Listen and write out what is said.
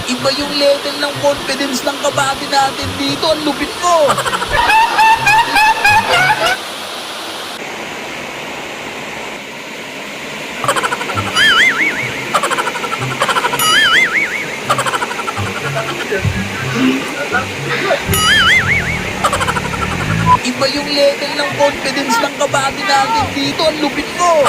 Iba yung level ng confidence ng kabady natin dito. Ang lupit mo. Iba yung level ng confidence ng kabady natin dito. Ang lupit mo.